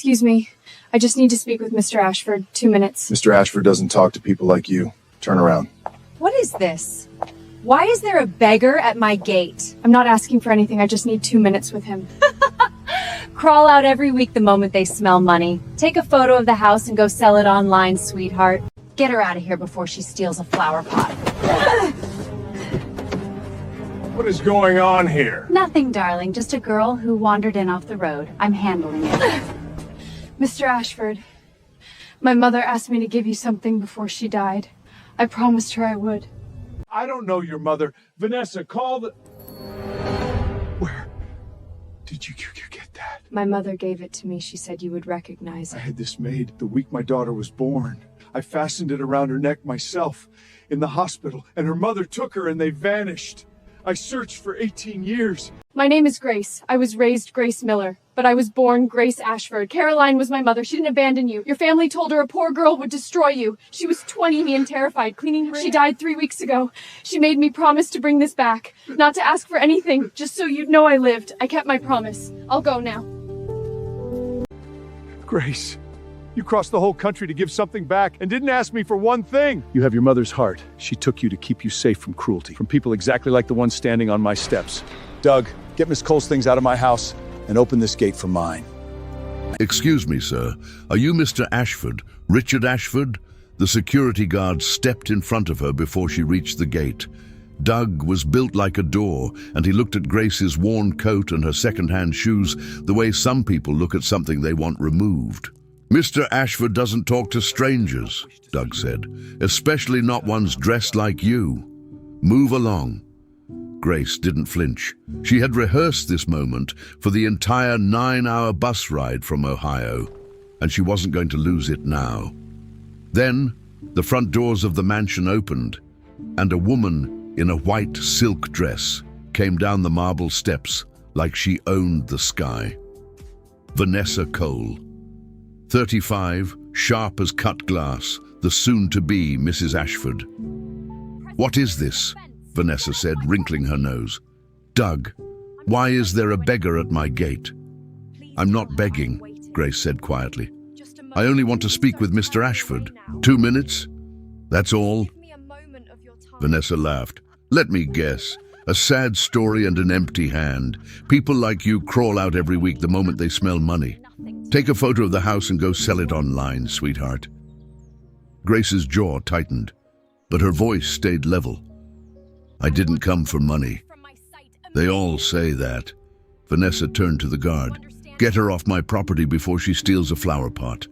Excuse me. I just need to speak with Mr. Ashford. 2 minutes. Mr. Ashford doesn't talk to people like you. Turn around. What is this? Why is there a beggar at my gate? I'm not asking for anything. I just need 2 minutes with him. Crawl out every week the moment they smell money. Take a photo of the house and go sell it online, sweetheart. Get her out of here before she steals a flower pot. What is going on here? Nothing, darling. Just a girl who wandered in off the road. I'm handling it. Mr. Ashford, my mother asked me to give you something before she died. I promised her I would. I don't know your mother. Vanessa, call the... Where did you get that? My mother gave it to me. She said you would recognize I it. had this made the week my daughter was born. I fastened it around her neck myself in the hospital, and her mother took her and they vanished. I searched for 18 years. My name is Grace. I was raised Grace Miller, but I was born Grace Ashford. Caroline was my mother. She didn't abandon you. Your family told her a poor girl would destroy you. She was 20 and terrified, cleaning her. She died 3 weeks ago. She made me promise to bring this back, not to ask for anything, just so you'd know I lived. I kept my promise. I'll go now. Grace, you crossed the whole country to give something back and didn't ask me for one thing. You have your mother's heart. She took you to keep you safe from cruelty, from people exactly like the one standing on my steps. Doug, get Miss Cole's things out of my house and open this gate for mine. Excuse me, sir. Are you Mr. Ashford, Richard Ashford? The security guard stepped in front of her before she reached the gate. Doug was built like a door, and he looked at Grace's worn coat and her second-hand shoes the way some people look at something they want removed. Mr. Ashford doesn't talk to strangers, Doug said, especially not ones dressed like you. Move along. Grace didn't flinch. She had rehearsed this moment for the entire 9-hour bus ride from Ohio, and she wasn't going to lose it now. Then, the front doors of the mansion opened, and a woman in a white silk dress came down the marble steps like she owned the sky. Vanessa Cole. 35, sharp as cut glass, the soon-to-be Mrs. Ashford. "What is this?" Vanessa said, wrinkling her nose. "Doug, why is there a beggar at my gate?" "I'm not begging," Grace said quietly. "I only want to speak with Mr. Ashford. 2 minutes? That's all?" Vanessa laughed. "Let me guess. A sad story and an empty hand. People like you crawl out every week the moment they smell money. Take a photo of the house and go sell it online, sweetheart." Grace's jaw tightened, but her voice stayed level. "I didn't come for money. They all say that." Vanessa turned to the guard. "Get her off my property before she steals a flower pot."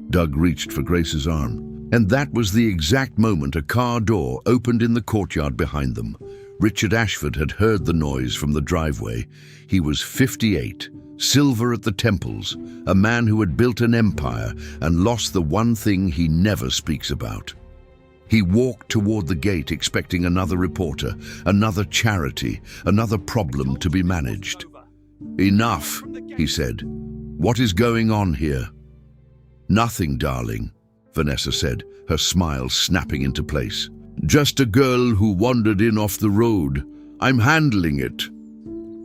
Doug reached for Grace's arm, and that was the exact moment a car door opened in the courtyard behind them. Richard Ashford had heard the noise from the driveway. He was 58, silver at the temples, a man who had built an empire and lost the one thing he never speaks about. He walked toward the gate expecting another reporter, another charity, another problem to be managed. "Enough," he said. "What is going on here?" "Nothing, darling," Vanessa said, her smile snapping into place. "Just a girl who wandered in off the road. I'm handling it."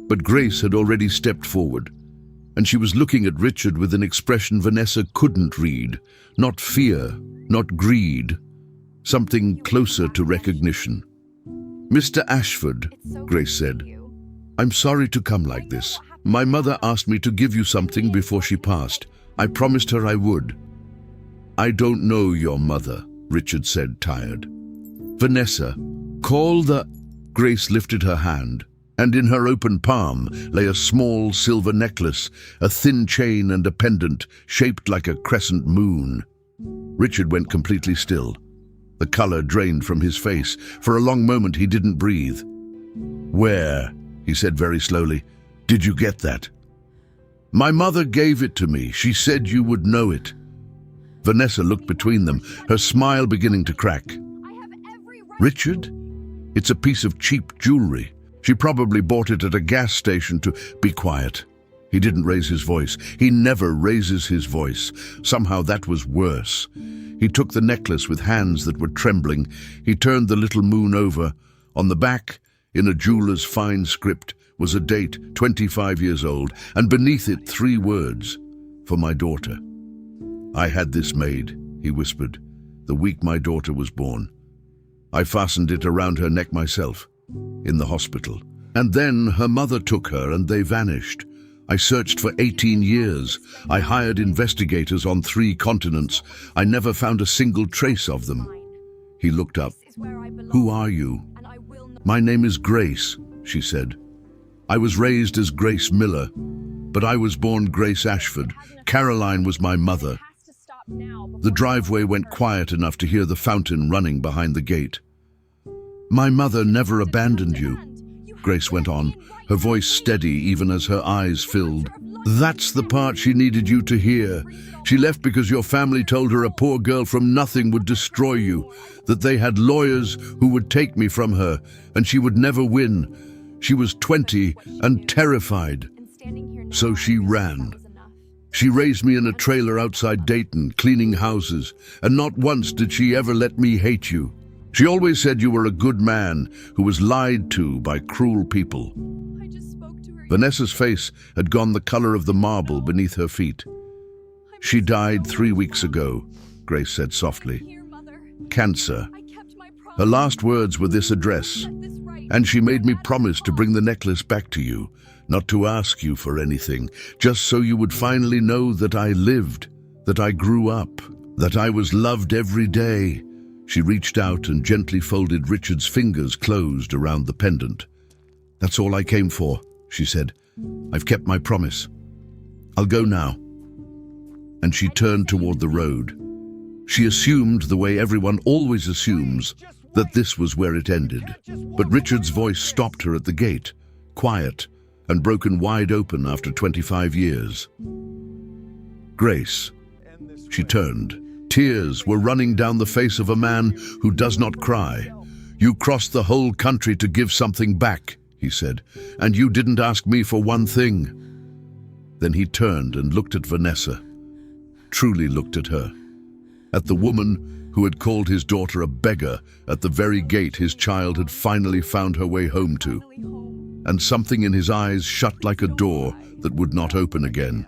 But Grace had already stepped forward, and she was looking at Richard with an expression Vanessa couldn't read. Not fear, not greed. Something closer to recognition. "Mr. Ashford," Grace said, "I'm sorry to come like this. My mother asked me to give you something before she passed. I promised her I would." "I don't know your mother," Richard said, tired. "Vanessa, call the..." Grace lifted her hand, and in her open palm lay a small silver necklace, a thin chain and a pendant shaped like a crescent moon. Richard went completely still. The color drained from his face. For a long moment he didn't breathe. "Where," he said very slowly, "did you get that?" "My mother gave it to me. She said you would know it." Vanessa looked between them, her smile beginning to crack. "Richard? It's a piece of cheap jewelry. She probably bought it at a gas station to..." "Be quiet." He didn't raise his voice. He never raises his voice. Somehow that was worse. He took the necklace with hands that were trembling. He turned the little moon over. On the back, in a jeweler's fine script, was a date, 25 years old, and beneath it 3 words. for my daughter. I had this made, he whispered, the week my daughter was born. I fastened it around her neck myself, in the hospital. And then her mother took her and they vanished. I searched for 18 years. I hired investigators on 3 continents. I never found a single trace of them. He looked up. Who are you? My name is Grace, she said. I was raised as Grace Miller, but I was born Grace Ashford. Caroline was my mother. The driveway went quiet enough to hear the fountain running behind the gate. My mother never abandoned you, Grace went on, her voice steady even as her eyes filled. That's the part she needed you to hear. She left because your family told her a poor girl from nothing would destroy you, that they had lawyers who would take me from her, and she would never win. She was 20 and terrified. So she ran. She raised me in a trailer outside Dayton, cleaning houses, and not once did she ever let me hate you. She always said you were a good man who was lied to by cruel people. Vanessa's face had gone the color of the marble beneath her feet. She died 3 weeks ago, Grace said softly. Cancer. Her last words were this address, and she made me promise to bring the necklace back to you, not to ask you for anything, just so you would finally know that I lived, that I grew up, that I was loved every day. She reached out and gently folded Richard's fingers closed around the pendant. That's all I came for, she said. I've kept my promise. I'll go now. And she turned toward the road. She assumed, the way everyone always assumes, that this was where it ended. But Richard's voice stopped her at the gate, quiet and broken wide open after 25 years. Grace. She turned. Tears were running down the face of a man who does not cry. You crossed the whole country to give something back, he said, and you didn't ask me for one thing. Then he turned and looked at Vanessa, truly looked at her, at the woman who had called his daughter a beggar at the very gate his child had finally found her way home to. And something in his eyes shut like a door that would not open again.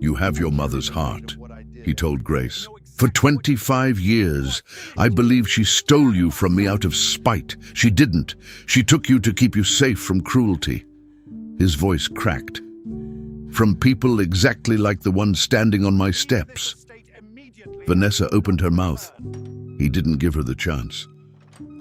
You have your mother's heart, he told Grace. For 25 years, I believed she stole you from me out of spite. She didn't. She took you to keep you safe from cruelty. His voice cracked. From people exactly like the one standing on my steps. Vanessa opened her mouth. He didn't give her the chance.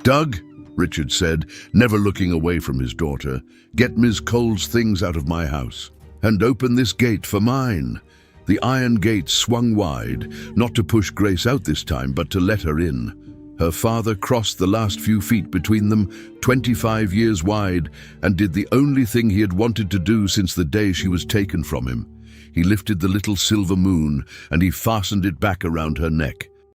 Doug, Richard said, never looking away from his daughter, get Ms. Cole's things out of my house, and open this gate for mine. The iron gate swung wide, not to push Grace out this time, but to let her in. Her father crossed the last few feet between them, 25 years wide, and did the only thing he had wanted to do since the day she was taken from him. He lifted the little silver moon, and he fastened it back around her neck.